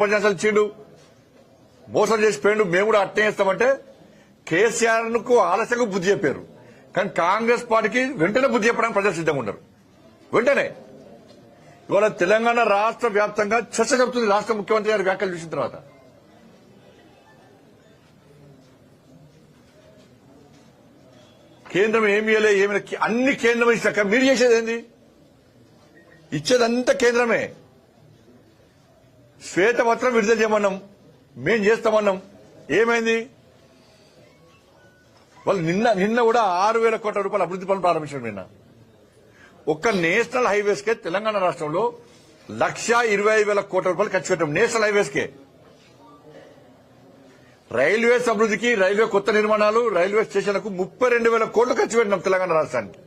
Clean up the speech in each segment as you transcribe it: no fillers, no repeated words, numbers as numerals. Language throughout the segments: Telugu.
ఉపన్యాసాలు ఇచ్చిండు, మోసం చేసిపోయిండు, మేము కూడా అట్నే చేస్తామంటే కేసీఆర్ కు ఆలస్యంగా బుద్ధి చెప్పారు. కానీ కాంగ్రెస్ పార్టీకి వెంటనే బుద్ధి చెప్పడానికి ప్రజలు సిద్ధంగా ఉన్నారు. వెంటనే ఇవాళ తెలంగాణ రాష్ట్ర వ్యాప్తంగా చర్చ జరుగుతుంది. రాష్ట్ర ముఖ్యమంత్రి గారి వ్యాఖ్యలు చూసిన తర్వాత కేంద్రం ఏమి అన్ని కేంద్రం ఇచ్చాక మీరు చేసేది ఏంది? ఇచ్చేదంతా కేంద్రమే. శ్వేతపత్రం విడుదల చేయమన్నాం, మేం చేస్తామన్నాం, ఏమైంది? వాళ్ళు నిన్న కూడా 6,000 కోట్ల రూపాయల అభివృద్ధి పనులు ప్రారంభించారు. నిన్న ఒక్క నేషనల్ హైవేస్ కే తెలంగాణ రాష్ట్రంలో 1,25,000 కోట్ల రూపాయలు ఖర్చు పెట్టాం. నేషనల్ హైవేస్ కే. రైల్వేస్ అభివృద్ధికి, రైల్వే కొత్త నిర్మాణాలు, రైల్వే స్టేషన్లకు 32,000 కోట్లు ఖర్చు పెట్టినాం తెలంగాణ రాష్ట్రానికి.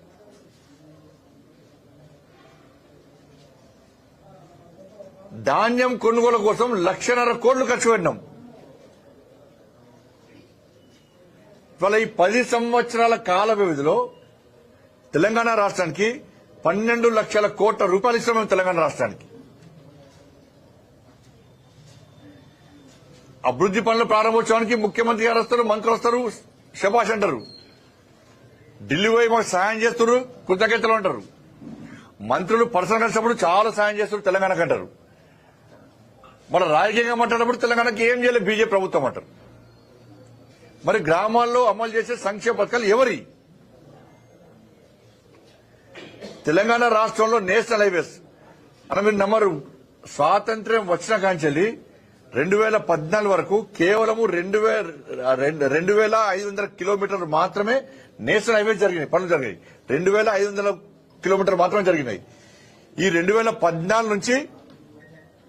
ధాన్యం కొనుగోలు కోసం 1,50,000 కోట్లు ఖర్చు పెట్టినాం. ఇవాళ ఈ 10 సంవత్సరాల కాల వ్యవధిలో తెలంగాణ రాష్ట్రానికి 12 లక్షల కోట్ల రూపాయలు ఇస్తున్నాం. తెలంగాణ రాష్ట్రానికి అభివృద్ధి పనుల ప్రారంభోత్సవానికి ముఖ్యమంత్రి గారు వస్తారు, మంత్రులు వస్తారు, శభాష్ అంటారు. ఢిల్లీ పోయి మాకు సాయం చేస్తున్నారు, కృతజ్ఞతలు అంటారు. మంత్రులు పర్సనల్ కలిసినప్పుడు చాలా సాయం చేస్తారు తెలంగాణకు అంటారు. మన రాజకీయంగా మాట్లాడినప్పుడు తెలంగాణకి ఏం చేయలేదు బీజేపీ ప్రభుత్వం అంటారు. మరి గ్రామాల్లో అమలు చేసే సంక్షేమ పథకాలు ఎవరి? తెలంగాణ రాష్ట్రంలో నేషనల్ హైవేస్ అని మీరు నమ్మరు. స్వాతంత్ర్యం వచ్చిన కాంచెల్లి 2014 వరకు కేవలం 2,500 కిలోమీటర్లు మాత్రమే నేషనల్ హైవేస్ జరిగినాయి, పనులు జరిగాయి. 2,500 కిలోమీటర్లు మాత్రమే జరిగినాయి. ఈ 2014 నుంచి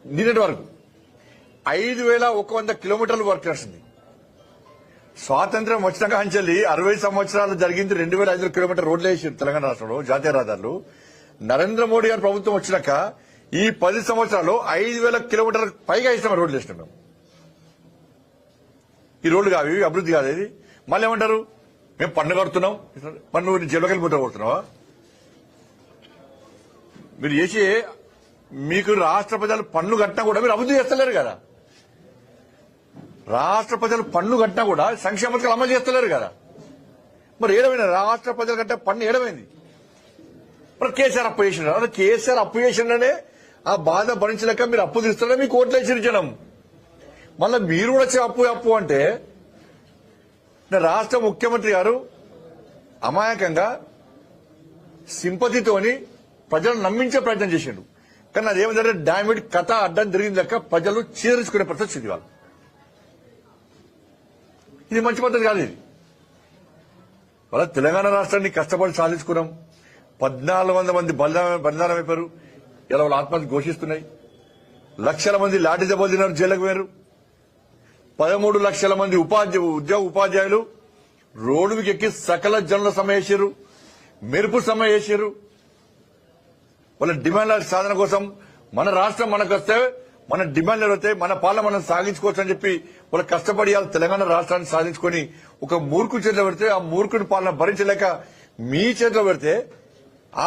నిన్నటి వరకు 5,100 కిలోమీటర్లు వర్క్ చేస్తుంది. స్వాతంత్ర్యం వచ్చిన కాంచెల్లి 60 సంవత్సరాలు జరిగింది. 2,500 కిలోమీటర్ రోడ్లు వేసారు తెలంగాణ రాష్ట్రంలో, జాతీయ రహదారులు. నరేంద్ర మోడీ గారి ప్రభుత్వం వచ్చినాక ఈ 10 సంవత్సరాల్లో 5,000 కిలోమీటర్ల పైగా ఇస్తాం రోడ్లు వేసినాం మేము. ఈ రోడ్లు కావి అభివృద్ధి కాదు. ఇది మళ్ళీ ఏమంటారు, మేము పన్ను కడుతున్నాం. పన్ను జైలుకెళ్ళి ముద్ర కొడుతున్నావా? మీరు చేసే మీకు రాష్ట్ర ప్రజలు పన్ను కట్టినా కూడా మీరు అభివృద్ధి చేస్తలేరు కదా. రాష్ట్ర ప్రజలు పన్ను కట్టినా కూడా సంక్షేమ పథకాలు అమలు చేస్తలేరు కదా. మరి ఏడమైంది రాష్ట్ర ప్రజలు కట్టే పన్ను ఏడమైంది? మరి కేసీఆర్ అప్పు చేసినారు. కేసీఆర్ అప్పు చేసిండనే ఆ బాధ భరించలేక మీరు అప్పు తీస్తున్నారే మీకు ఓట్లు వేసి జనం. మళ్ళీ మీరు కూడా వచ్చే అప్పు అంటే రాష్ట్ర ముఖ్యమంత్రి గారు అమాయకంగా సింపతితోని ప్రజలను నమ్మించే ప్రయత్నం చేసిండు. కానీ అదేమంటే డామిడ్ కథ అడ్డం తిరిగింది లెక్క ప్రజలు చీదరించుకునే పరిస్థితి వాళ్ళు. ఇది మంచి పద్ధతి కాదు. ఇది వాళ్ళ తెలంగాణ రాష్ట్రాన్ని కష్టపడి సాధించుకున్నాం. 1,400 మంది బలిదానం అయిపోయారు. ఇలా వాళ్ళ ఆత్మహత్య ఘోషిస్తున్నాయి. లక్షల మంది లాఠీ దెబ్బలు తిన్నారు, జైలుకు పోయారు. 13 లక్షల మంది ఉపాధ్యాయులు రోడ్డుకి ఎక్కి సకల జనుల సమ్మె చేశారు, మెరుపు సమ్మె చేశారు. వాళ్ళ డిమాండ్ల సాధన కోసం మన రాష్ట్రం మనకు వస్తే మన డిమాండ్లు అవుతాయి, మన పాలన మనం సాగించుకోవచ్చు అని చెప్పి వాళ్ళు కష్టపడి తెలంగాణ రాష్ట్రాన్ని సాధించుకొని ఒక మూర్ఖుడి చేతిలో పెడితే ఆ మూర్ఖుడి పాలన భరించలేక మీ చేతిలో పెడితే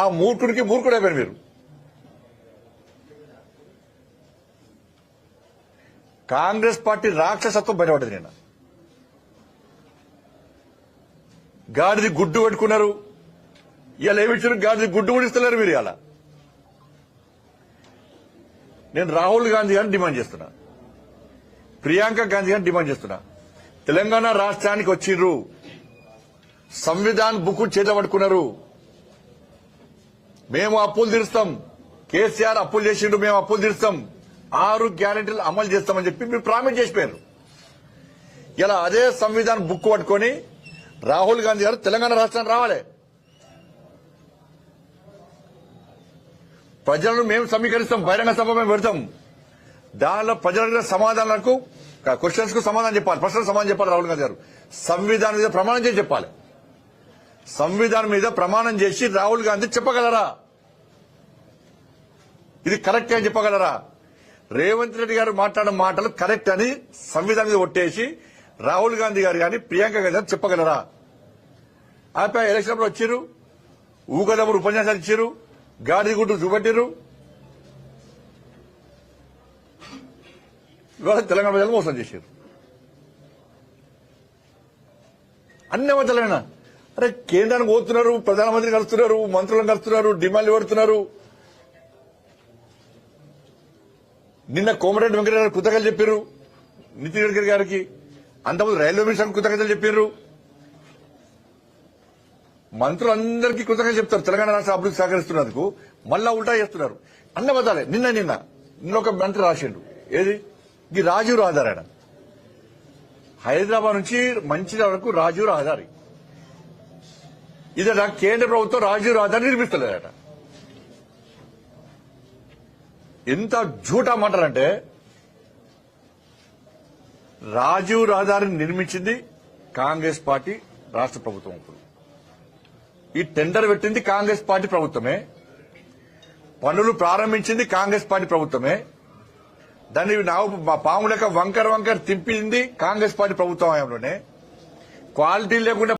ఆ మూర్ఖుడికి మూర్ఖుడు అయిపోయారు మీరు. కాంగ్రెస్ పార్టీ రాక్షసత్వం బయటపడ్డది. నిన్న గాడిది గుడ్డు పెట్టుకున్నారు. ఇవాళ ఏమిచ్చారు? గాడిది గుడ్డు కూడా ఇస్తలేరు మీరు. ఇలా నేను రాహుల్ గాంధీ గారిని డిమాండ్ చేస్తున్నా, ప్రియాంక గాంధీ గారిని డిమాండ్ చేస్తున్నా. తెలంగాణ రాష్ట్రానికి వచ్చిర్రు, సంవిధాన్ బుక్ చేత పట్టుకున్నారు. మేము అప్పులు తీరుస్తాం, కేసీఆర్ అప్పులు చేసిండు, మేము అప్పులు తీరుస్తాం, 6 గ్యారెంటీలు అమలు చేస్తామని చెప్పి మీరు ప్రామిస్ చేసిపోయారు. ఇలా అదే సంవిధాన్ బుక్ పట్టుకొని రాహుల్ గాంధీ గారు తెలంగాణ రాష్ట్రానికి రావాలి. ప్రజలను మేము సమీకరిస్తాం, బహిరంగ సభ మేము పెడతాం. దానిలో ప్రజల సమాధానాలకు, క్వశ్చన్స్ కు సమాధానం చెప్పాలి, ప్రశ్నలకు సమాధానం చెప్పాలి. రాహుల్ గాంధీ గారు సంవిధానం మీద ప్రమాణం చేసి చెప్పాలి. సంవిధానం మీద ప్రమాణం చేసి రాహుల్ గాంధీ చెప్పగలరా ఇది కరెక్ట్ అని చెప్పగలరా? రేవంత్ రెడ్డి గారు మాట్లాడిన మాటలు కరెక్ట్ అని సంవిధానం మీద ఒట్టేసి రాహుల్ గాంధీ గారు కానీ ప్రియాంక గాంధీ గారు చెప్పగలరా? ఆపై ఎలక్షన్ వచ్చారు, ఊగదమ్ముడు ఉపన్యాసాలు ఇచ్చారు, గాడి గుడ్డు చూపెట్టారు. ఇవాళ తెలంగాణ ప్రజలు మోసం చేశారు. అన్ని అబద్ధాలేనా? అరే కేంద్రానికి పోతున్నారు, ప్రధానమంత్రి కలుస్తున్నారు, మంత్రులను కలుస్తున్నారు, డిమాండ్లు పెడుతున్నారు. నిన్న కోమరెడ్డి వెంకటరెడ్డి కృతజ్ఞతలు చెప్పారు నితిన్ గడ్కరీ గారికి. అంతకుముందు రైల్వే మినిస్టర్ కృతజ్ఞతలు చెప్పారు. మంత్రులందరికీ కృతజ్ఞతలు చెప్తారు తెలంగాణ రాష్ట్ర అభివృద్ధి సహకరిస్తున్నందుకు. మళ్ళా ఉల్టా చేస్తున్నారు. అన్న బదాలే. నిన్న ఒక మంత్రి రాసిండు. ఏది? ఈ రాజీవ్ రహదారి ఆయన హైదరాబాద్ నుంచి మంచిర్యాల వరకు రాజీవ్ రహదారి. ఇదట కేంద్ర ప్రభుత్వం రాజీవ్ రహదారి నిర్మిస్తలేదట. ఎంత జూటా మాటలంటే, రాజీవ్ రహదారిని నిర్మించింది కాంగ్రెస్ పార్టీ రాష్ట్ర ప్రభుత్వం. ఈ టెండర్ పెట్టింది కాంగ్రెస్ పార్టీ ప్రభుత్వమే. పనులు ప్రారంభించింది కాంగ్రెస్ పార్టీ ప్రభుత్వమే. దాన్ని పాము లెక్క వంకర తిప్పింది కాంగ్రెస్ పార్టీ ప్రభుత్వం హయాంలోనే. క్వాలిటీ లేకుండా